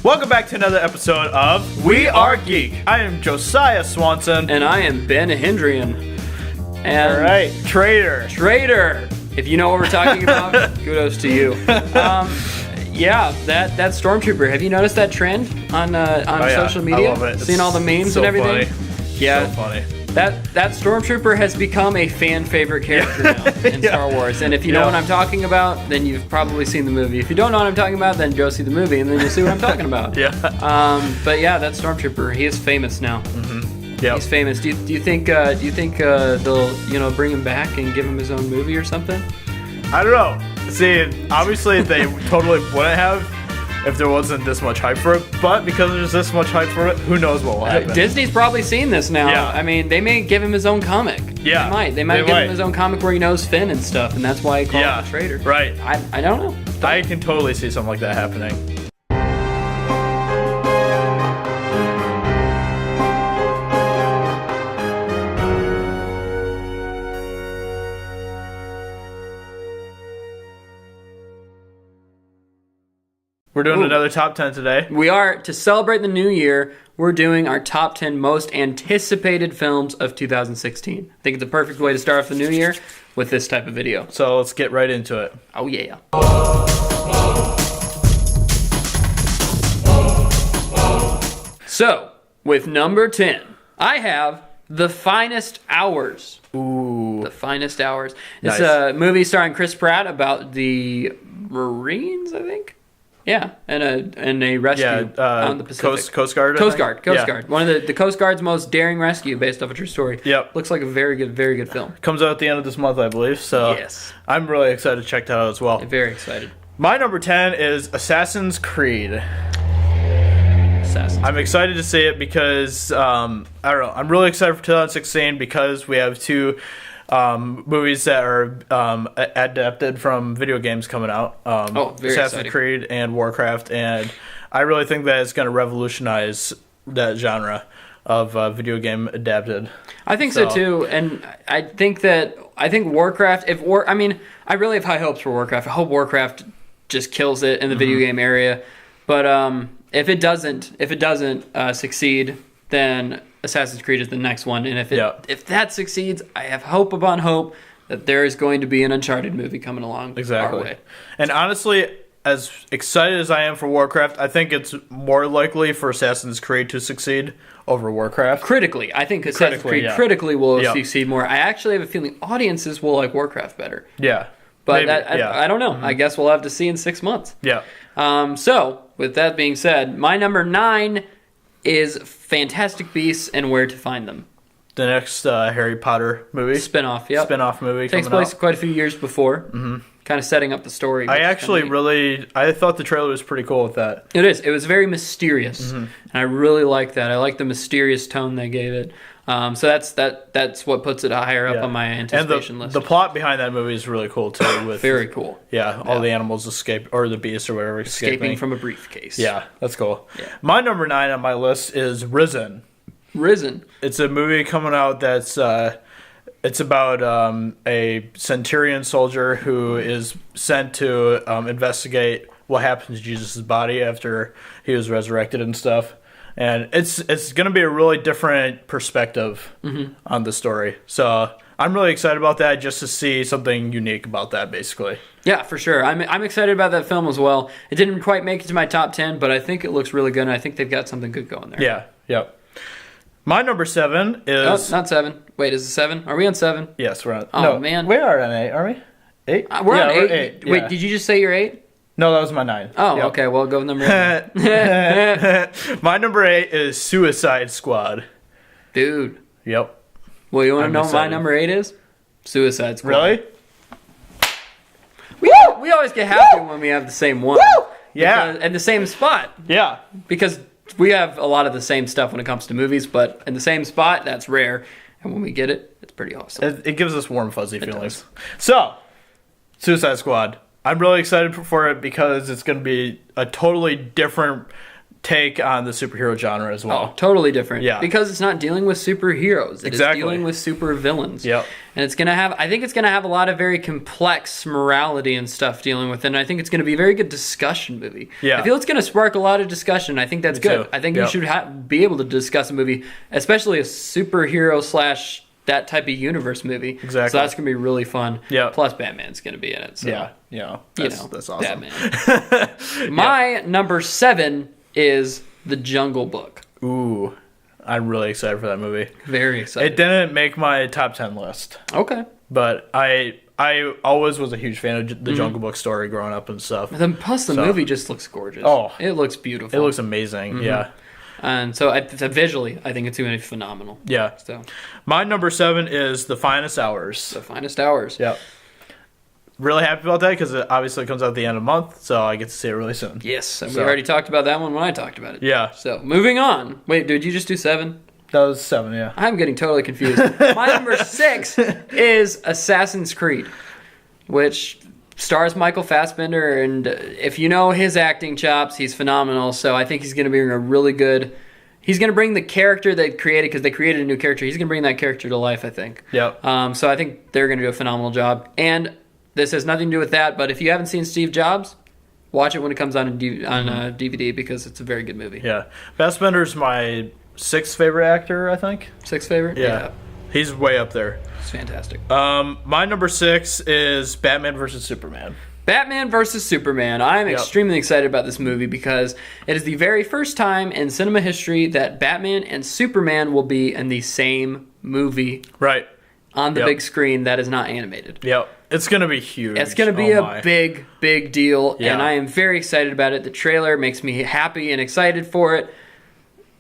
Welcome back to another episode of We Are Geek. I am Josiah Swanson. And I am Ben Hendrian. And Alright, Traitor. If you know what we're talking about, kudos to you. Yeah, that Stormtrooper. Have you noticed that trend on social media? I love it. Seen all the memes so and everything? Funny. Yeah. So funny. That Stormtrooper has become a fan favorite character now in Star Wars. And if you know what I'm talking about, then you've probably seen the movie. If you don't know what I'm talking about, then go see the movie and then you'll see what I'm talking about. Yeah. But yeah, that Stormtrooper, he is famous now. Mm-hmm. Yep. He's famous. Do you think they'll bring him back and give him his own movie or something? I don't know. See, obviously they totally wouldn't have if there wasn't this much hype for it, but because there's this much hype for it, who knows what will happen. Disney's probably seen this now. Yeah. I mean, they may give him his own comic. Yeah. They might give him his own comic where he knows Finn and stuff, and that's why he calls him a traitor. Right. I don't know. I can totally see something like that happening. We're doing another top 10 today. We are, to celebrate the new year, we're doing our top 10 most anticipated films of 2016. I think it's the perfect way to start off the new year with this type of video. So let's get right into it. Oh, yeah. So, with number 10, I have The Finest Hours. Ooh. The Finest Hours. It's Nice. a movie starring Chris Pratt about the Marines, I think. Yeah, and a rescue on the Pacific. Coast Guard. Coast Guard. One of the Coast Guard's most daring rescue based off a true story. Yep. Looks like a very good film. Comes out at the end of this month, I believe. So Yes. I'm really excited to check that out as well. Very excited. My number 10 is Assassin's Creed. I'm excited to see it because, I don't know, I'm really excited for 2016 because we have two movies that are adapted from video games coming out. Very Assassin's exciting. Creed and Warcraft, and I really think that it's going to revolutionize that genre of video game adapted. I think so too, and I think Warcraft. I really have high hopes for Warcraft. I hope Warcraft just kills it in the video game area, but if it doesn't succeed, then Assassin's Creed is the next one, and if that succeeds, I have hope upon hope that there is going to be an Uncharted movie coming along our way. And honestly, as excited as I am for Warcraft, I think it's more likely for Assassin's Creed to succeed over Warcraft. Critically, I think Assassin's Creed critically will succeed more. I actually have a feeling audiences will like Warcraft better. Yeah. But I don't know. I guess we'll have to see in 6 months. Yeah. So, with that being said, my number 9 is Fantastic Beasts and Where to Find Them. The next Harry Potter movie. Spinoff, yep. Spinoff movie Takes place quite a few years before. Mm-hmm. Kind of setting up the story. I thought the trailer was pretty cool with that. It is. It was very mysterious. Mm-hmm. And I really like that. I like the mysterious tone they gave it. So that's what puts it higher up on my anticipation list. The plot behind that movie is really cool too. With very cool. Yeah, all the animals escape, or the beast or whatever escaping from a briefcase. Yeah, that's cool. Yeah. My number 9 on my list is Risen. It's a movie coming out that's it's about a Centurion soldier who is sent to investigate what happened to Jesus' body after he was resurrected and stuff. And it's going to be a really different perspective on the story. So I'm really excited about that, just to see something unique about that, basically. Yeah, for sure. I'm excited about that film as well. It didn't quite make it to my top 10, but I think it looks really good, and I think they've got something good going there. Yeah, yep. My number 7 is... Oh, not 7. Wait, is it 7? Are we on 7? Yes, we're on... Oh, no, man. We are on 8, are we? 8? We're on 8. We're 8. Wait, did you just say you're 8? No, that was my 9. Oh, yep. Okay. Well, go with number 8. My number 8 is Suicide Squad. Dude. Yep. Well, you want to know what my number 8 is? Suicide Squad. Really? We always get happy when we have the same one. Woo! Yeah. And the same spot. Yeah. Because we have a lot of the same stuff when it comes to movies, but in the same spot, that's rare. And when we get it, it's pretty awesome. It gives us warm, fuzzy feelings. So, Suicide Squad. I'm really excited for it because it's going to be a totally different take on the superhero genre as well. Oh, totally different. Yeah. Because it's not dealing with superheroes. It is dealing with super villains. Yep. And it's going to have, I think it's going to have a lot of very complex morality and stuff dealing with it. And I think it's going to be a very good discussion movie. Yeah. I feel it's going to spark a lot of discussion. I think that's good. I think you should be able to discuss a movie, especially a superhero / that type of universe movie. Exactly. So that's going to be really fun. Yeah. Plus Batman's going to be in it. So, that's awesome. Batman. My number 7 is The Jungle Book. Ooh, I'm really excited for that movie. Very excited. It didn't make my top 10 list. Okay. But I always was a huge fan of the Jungle Book story growing up and stuff. Plus the movie just looks gorgeous. Oh. It looks beautiful. It looks amazing, yeah. And so visually, I think it's going to be phenomenal. Yeah. So my number 7 is The Finest Hours. The Finest Hours. Yep. Really happy about that because it obviously comes out at the end of the month, so I get to see it really soon. Yes, and we already talked about that one when I talked about it. Yeah. So moving on. Wait, did you just do 7? That was 7, yeah. I'm getting totally confused. My number 6 is Assassin's Creed, which stars Michael Fassbender, and if you know his acting chops, he's phenomenal. So I think he's going to bring a really good. He's going to bring the character they created, because they created a new character. He's going to bring that character to life, I think. Yep. So I think they're going to do a phenomenal job. And this has nothing to do with that, but if you haven't seen Steve Jobs, watch it when it comes on DVD, because it's a very good movie. Yeah. Fassbender's my 6th favorite actor, I think. 6th favorite? Yeah. He's way up there. It's fantastic. My number 6 is Batman vs. Superman. Batman vs. Superman. I'm extremely excited about this movie because it is the very first time in cinema history that Batman and Superman will be in the same movie. Right. On the big screen that is not animated. Yep. It's going to be huge. It's going to be a big, big deal, and I am very excited about it. The trailer makes me happy and excited for it.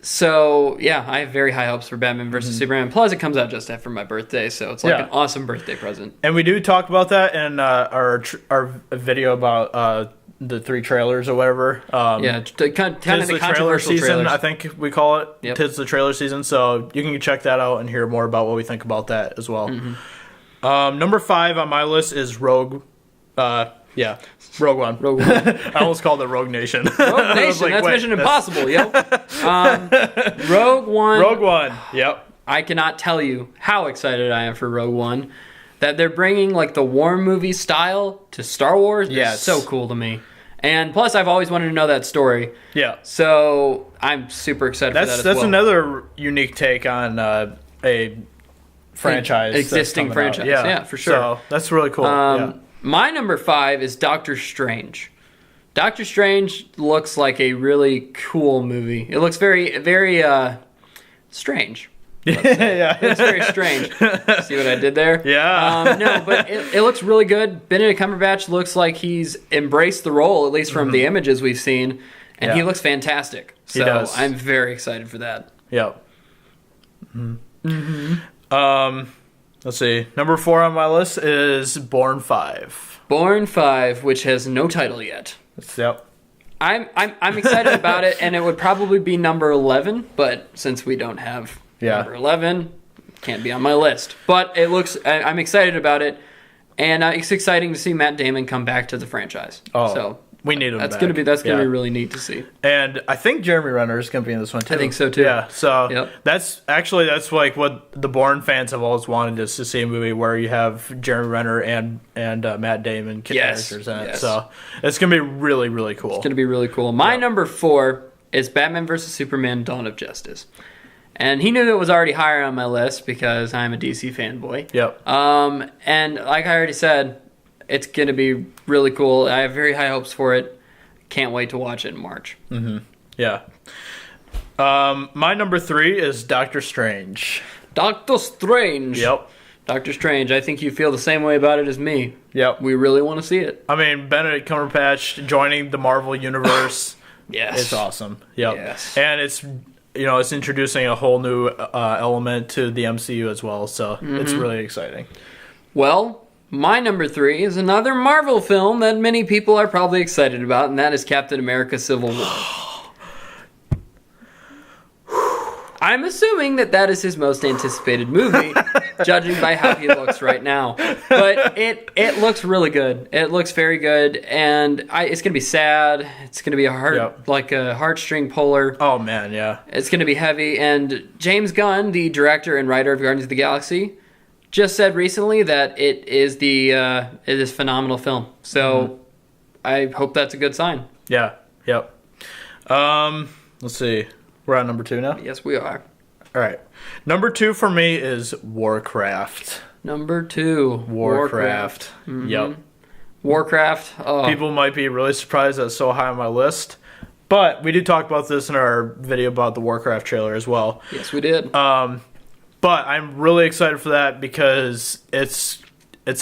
So, yeah, I have very high hopes for Batman vs. Superman. Plus, it comes out just after my birthday, so it's like an awesome birthday present. And we do talk about that in our video about the 3 trailers or whatever. Kind of the trailer season, trailers. I think we call it. Yep. Tis the trailer season, so you can check that out and hear more about what we think about that as well. Number 5 on my list is Rogue One. Rogue One. I almost called it Rogue Nation. Rogue Nation, that's Mission Impossible, yo. Rogue One. Rogue One, yep. I cannot tell you how excited I am for Rogue One. That they're bringing like the war movie style to Star Wars is so cool to me. And plus, I've always wanted to know that story. Yeah. So I'm super excited for that as well. That's another unique take on a franchise. Existing franchise. Yeah, for sure. So that's really cool. My number 5 is Doctor Strange. Doctor Strange looks like a really cool movie. It looks very, very strange. It's very strange. See what I did there? Yeah. No, but it looks really good. Benedict Cumberbatch looks like he's embraced the role, at least from the images we've seen, and he looks fantastic. So he does. I'm very excited for that. Yep. Let's see. Number 4 on my list is Bourne 5. Bourne 5, which has no title yet. Yep. I'm excited about it, and it would probably be number 11, but since we don't have number 11, can't be on my list. But it looks. I'm excited about it, and it's exciting to see Matt Damon come back to the franchise. Oh, so we need him. That's back. gonna be really neat to see. And I think Jeremy Renner is gonna be in this one too. I think so too. Yeah. So that's like what the Bourne fans have always wanted, is to see a movie where you have Jeremy Renner and Matt Damon characters in it. So it's gonna be really, really cool. It's gonna be really cool. My number 4 is Batman vs. Superman: Dawn of Justice. And he knew that it was already higher on my list because I'm a DC fanboy. Yep. And like I already said, it's going to be really cool. I have very high hopes for it. Can't wait to watch it in March. Yeah. My number 3 is Doctor Strange. Doctor Strange. Yep. Doctor Strange. I think you feel the same way about it as me. Yep. We really want to see it. I mean, Benedict Cumberbatch joining the Marvel Universe. Yes. It's awesome. Yep. Yes. And it's introducing a whole new element to the MCU as well. So it's really exciting. Well, my number 3 is another Marvel film that many people are probably excited about, and that is Captain America: Civil War. I'm assuming that is his most anticipated movie, judging by how he looks right now. But it looks really good. It looks very good, and it's gonna be sad. It's gonna be a heartstring puller. Oh man, yeah. It's gonna be heavy. And James Gunn, the director and writer of Guardians of the Galaxy, just said recently that it is a phenomenal film. So I hope that's a good sign. Yeah. Yep. Let's see. We're on number 2 now? Yes, we are. All right. Number 2 for me is Warcraft. Number 2. Warcraft. Mm-hmm. Yep. Warcraft. Oh. People might be really surprised that it's so high on my list. But we did talk about this in our video about the Warcraft trailer as well. Yes, we did. But I'm really excited for that because it's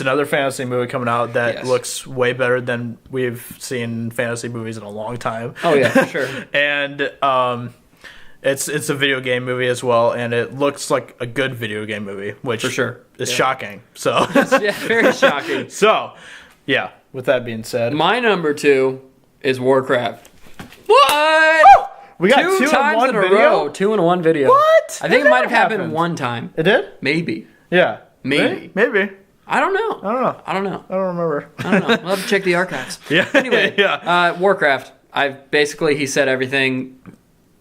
another fantasy movie coming out that looks way better than we've seen fantasy movies in a long time. Oh yeah, for sure. And it's a video game movie as well, and it looks like a good video game movie, which for sure is shocking. So very shocking. So yeah. With that being said, my number 2 is Warcraft. What? Woo! We got 2 times in a video? row. 2 in one video. What? I think it might have happened one time. It did? Maybe. Yeah. Maybe. Maybe. I don't know. I don't know. I don't know. I don't remember. I don't know. We'll have to check the archives. Yeah. Anyway, yeah. Warcraft. He said everything.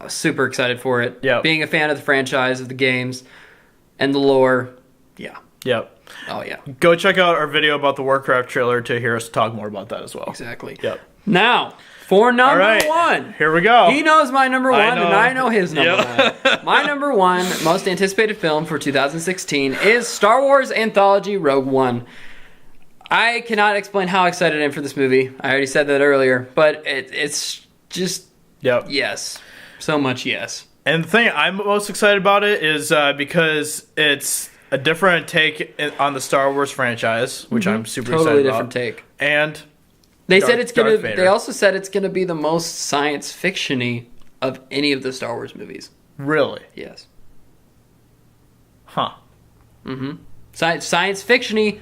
Super excited for it. Yeah. Being a fan of the franchise, of the games, and the lore. Yeah. Yep. Oh yeah. Go check out our video about the Warcraft trailer to hear us talk more about that as well. Exactly. Yep. Now, for number 1. Here we go. He knows my number 1, and I know his number 1. My number 1 most anticipated film for 2016 is Star Wars Anthology Rogue One. I cannot explain how excited I am for this movie. I already said that earlier, but it's just yes. So much yes. And the thing I'm most excited about it is because it's a different take on the Star Wars franchise, which I'm super excited about. Totally different take. And they said it's gonna. They also said it's gonna be the most science fiction-y of any of the Star Wars movies. Really? Yes. Huh. Mm-hmm. Science fiction-y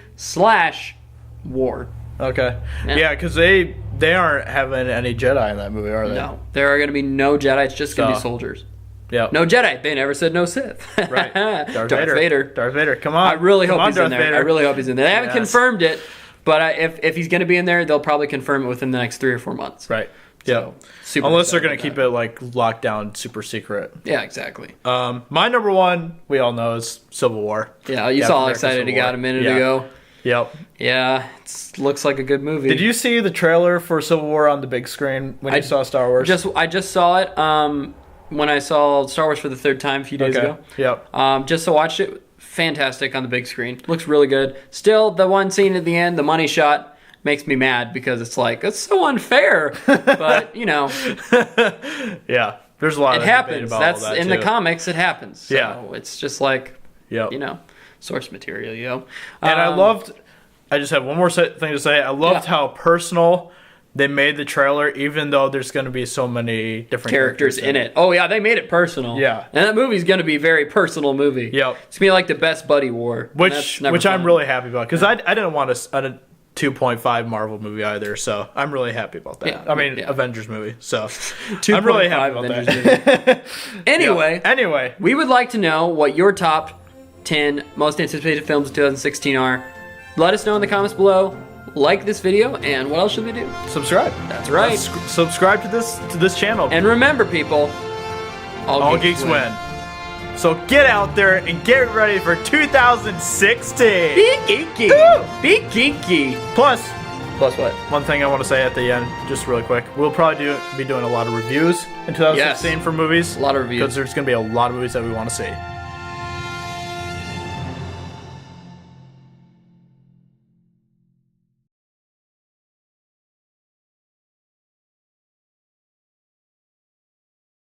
/ war. Okay. Yeah, because they aren't having any Jedi in that movie, are they? No, there are going to be no Jedi. It's just going to be soldiers. Yeah. No Jedi. They never said no Sith. Right. Darth Vader. Darth Vader. Come on. I really hope he's in there. Vader. I really hope he's in there. They haven't confirmed it, but if he's going to be in there, they'll probably confirm it within the next 3 or 4 months. Right. Yeah. So, unless they're going to keep it like locked down, super secret. Yeah, exactly. My number 1, we all know, is Civil War. Yeah, you saw how excited he got a minute ago. Yep. Yeah, it looks like a good movie. Did you see the trailer for Civil War on the big screen when you saw Star Wars? I just saw it when I saw Star Wars for the 3rd time a few days ago. Yep. Just to watch it. Fantastic on the big screen. Looks really good. Still, the one scene at the end, the money shot, makes me mad because it's like, it's so unfair. But, you know. Yeah. There's a lot of happens. About That's all that in too. the comics, it happens. So yeah. It's just like, you know, source material, And I just have one more thing to say. I loved how personal they made the trailer, even though there's going to be so many different characters in it. Oh, yeah, they made it personal. Yeah. And that movie's going to be a very personal movie. Yep. It's going to be like the best buddy war. Which I'm really happy about, because I didn't want a 2.5 Marvel movie either, so I'm really happy about that. Yeah, I mean, Avengers movie, so I'm really happy about that. Anyway, we would like to know what your top 10 most anticipated films of 2016 are. Let us know in the comments below. Like this video, and what else should we do? Subscribe. That's right. Subscribe to this channel. And remember, people, all geeks win. So get out there and get ready for 2016. Be geeky. Woo! Be geeky. Plus what? One thing I want to say at the end, just really quick. We'll probably be doing a lot of reviews in 2016 for movies. A lot of reviews. Because there's going to be a lot of movies that we want to see.